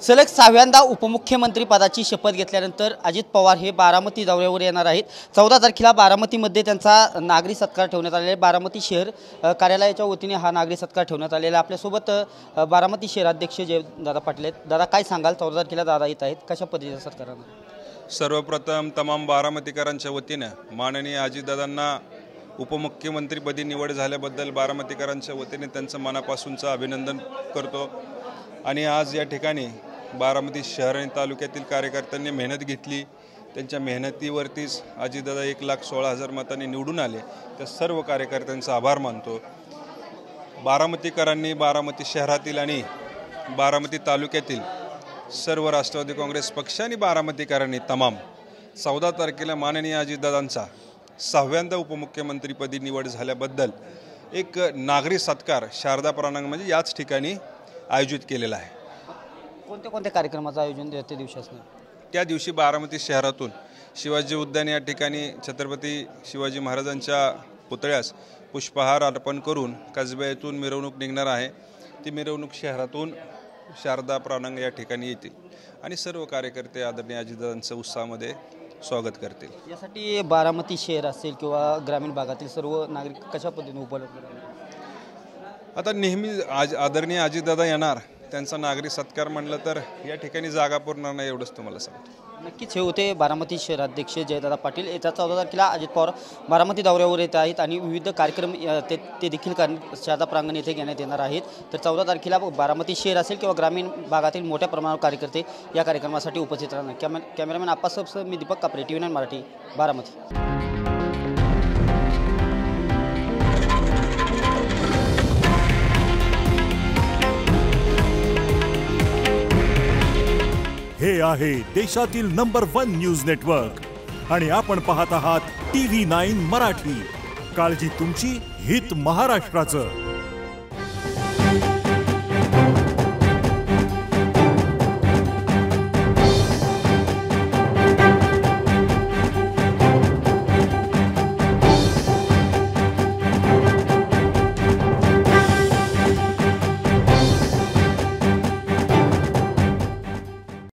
सलग 6व्यांदा उपमुख्यमंत्री पदाची शपथ घेतल्यानंतर अजित पवार हे बारामती दौऱ्यावर येणार आहेत। 14 तारखेला बारामतीमध्ये त्यांचा नागरी सत्कार ठेवण्यात आलेला आहे। बारामती शहर कार्यालयाच्या वतीने हा नागरी सत्कार ठेवण्यात आलेला आहे। आपल्यासोबत बारामती शहराध्यक्ष जयदादा पाटील आहेत। दादा, काय सांगाल? 14 तारखेला दादा येत आहेत, कशा पद्धतीचा सत्कार आहे? सर्वप्रथम तमाम बारामतीकरांच्या वतीने माननीय अजितदादांना उपमुख्यमंत्रीपदी निवड झाल्याबद्दल बारामतीकरांच्या वतीने त्यांचं मनापासूनचं अभिनंदन करतो। आणि आज या ठिकाणी बारामती शहर आणि तालुक्यातील कार्यकर्त्यांनी मेहनत घेतली। त्यांच्या मेहनतीवरतीच अजितदादा 1,16,000 मतांनी निवडून आले। त्या सर्व कार्यकर्त्यांचा आभार मानतो। बारामतीकरांनी बारामती शहरातील आणि बारामती तालुक्यातील सर्व राष्ट्रवादी काँग्रेस पक्ष आणि बारामतीकरांनी तमाम 14 तारखेला माननीय अजितदादांचा 6व्यांदा उपमुख्यमंत्रीपदी निवड झाल्याबद्दल एक नागरी सत्कार शारदा प्रांगण म्हणजे याच ठिकाणी आयोजित केलेला आहे। कोणत्या कार्यक्रमाचं आयोजन त्या दिवशी असणार? त्या दिवशी बारामती शहरातून शिवाजी उद्यान या ठिकाणी छत्रपती शिवाजी महाराजांच्या पुतळ्यास पुष्पहार अर्पण करून कसब्यातून मिरवणूक निघणार आहे। ती मिरवणूक शहरातून शारदा प्रांगण या ठिकाणी येतील आणि सर्व कार्यकर्ते आदरणीय अजितदादांचं उत्साहामध्ये स्वागत करतील। यासाठी बारामती शहर असेल किंवा ग्रामीण भागातील सर्व नागरिक कशा पद्धतीने उपलब्ध राहतील? आता नेहमी आदरणीय अजितदादा येणार, त्यांचा नागरी सत्कार म्हणलं तर या ठिकाणी जागा पुरणार नाही एवढंच तुम्हाला सांगतो। नक्कीच हे होते बारामती शहराध्यक्ष जयदादा पाटील। येत्या 14 तारखेला अजित पवार बारामती दौऱ्यावर येत आहेत आणि विविध कार्यक्रम ते देखील शारदा प्रांगण येथे घेण्यात येणार आहेत। तर 14 तारखेला बारामती शहर असेल किंवा ग्रामीण भागातील मोठ्या प्रमाणावर कार्यकर्ते या कार्यक्रमासाठी उपस्थित राहणार। कॅमेरामॅन आप्पासह मी दीपक कापरे, TV9 मराठी, बारामती। हे आहे देशातील नंबर 1 न्यूज नेटवर्क आणि आपण पाहत आहात TV9 मराठी। काळजी तुमची, हित महाराष्ट्राचं।